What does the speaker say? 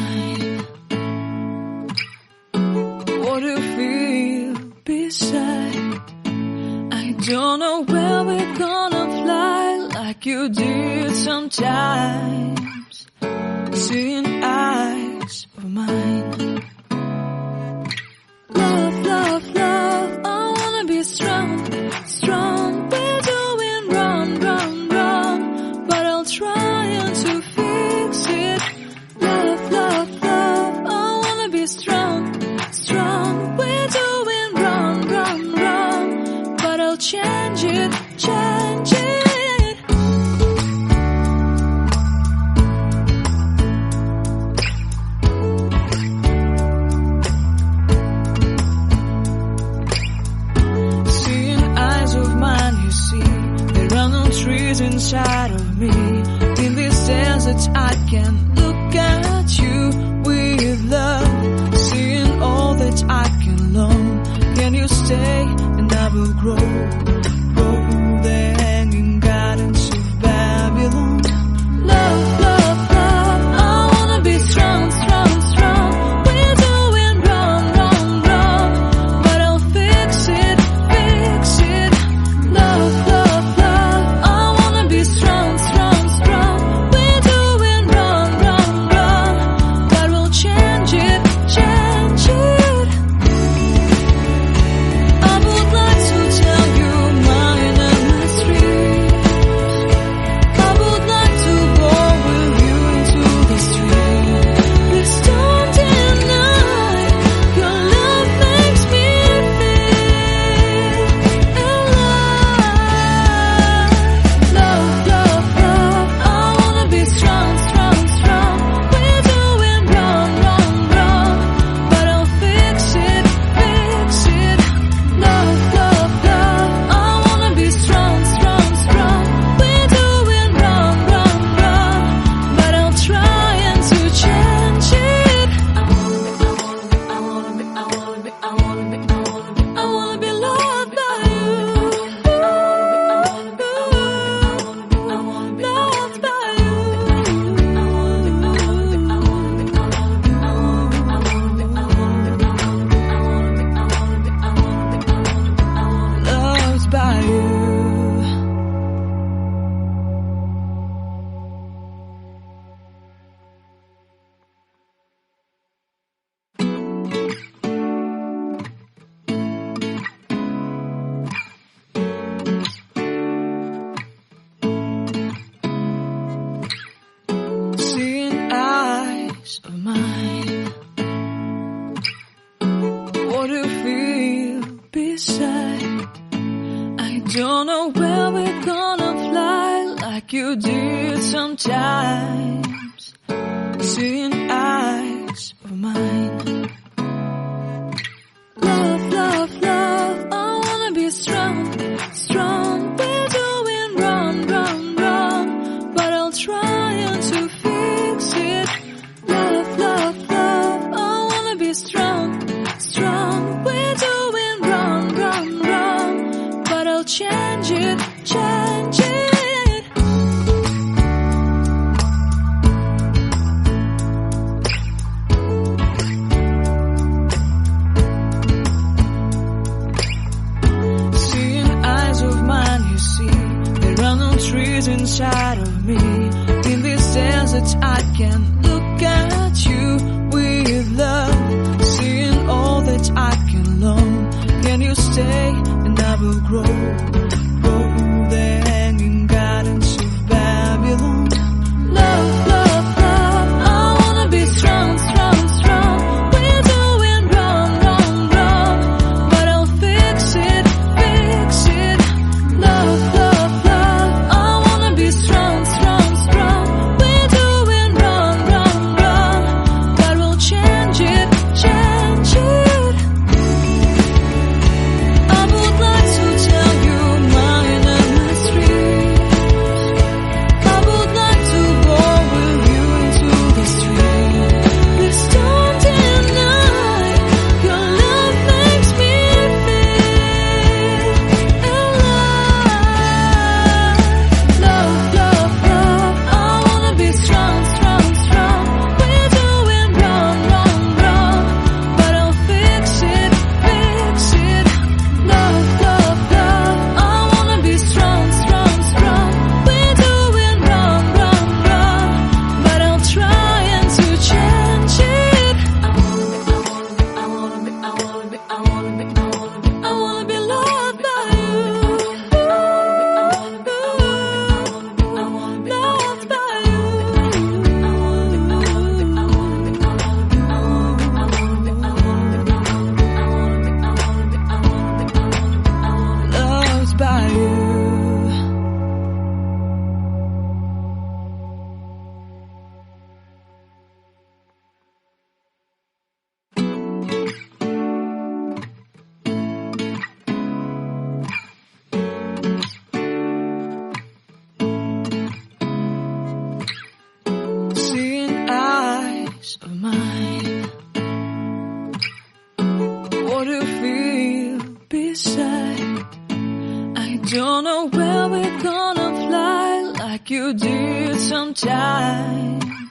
mine. What do you feel beside? I don't know where we're gonna fly like you did sometimes. Seeing eyes of mine. Love, love, love, I wanna be strong, strong. We're doing wrong, wrong, wrong, but I'll try to fix it. Love, love, love, I wanna be strong, strong. We're doing wrong, wrong, wrong, but I'll change it, change it. Trees inside of me. In this desert I can look at you with love. Seeing all that I can learn. Can you stay and I will grow? Grow the hanging gardens of Babylon. Love, love, love, I wanna be strong, strong, strong. We're doing wrong, wrong, wrong, but I'll fix it, fix it. Love, love. Strong, strong, strong. We're doing wrong, wrong, wrong, but we'll change it, change it. I would like to tell you mine and my street. I would like to go with you into the street. Please don't deny your love makes me feel alive. Love, love, love, I wanna be strong, strong, strong. We're doing wrong, wrong, wrong, but I'll fix it, fix it. Love, love, love, I wanna be strong, strong, strong. We're doing wrong, wrong, wrong, but I'll try and to change it. I wanna be loved by you. Loved by you. Loved by you. Seeing eyes of mine. What do you feel beside? I don't know where we're gonna fly like you did sometimes. Seeing eyes of mine. Love, love, love, I wanna be strong, strong. We're doing wrong, wrong, wrong, but I'll try to fix it. Love, love, love, I wanna be strong, strong. We're doing wrong, wrong, wrong, but I'll change it, change it. Seeing eyes of mine, you see, there are no trees inside of me. In this desert I can look at you with love. Seeing all that I can learn. Can you stay and I will grow? Grow the hanging gardens of Babylon. Love, love, love, I wanna be strong, strong, strong. We're doing wrong, wrong, wrong, but I'll fix it, fix it. Love, love, love, I wanna be strong, strong, strong. We're doing wrong, wrong. Don't know where we're gonna fly like you did sometimes.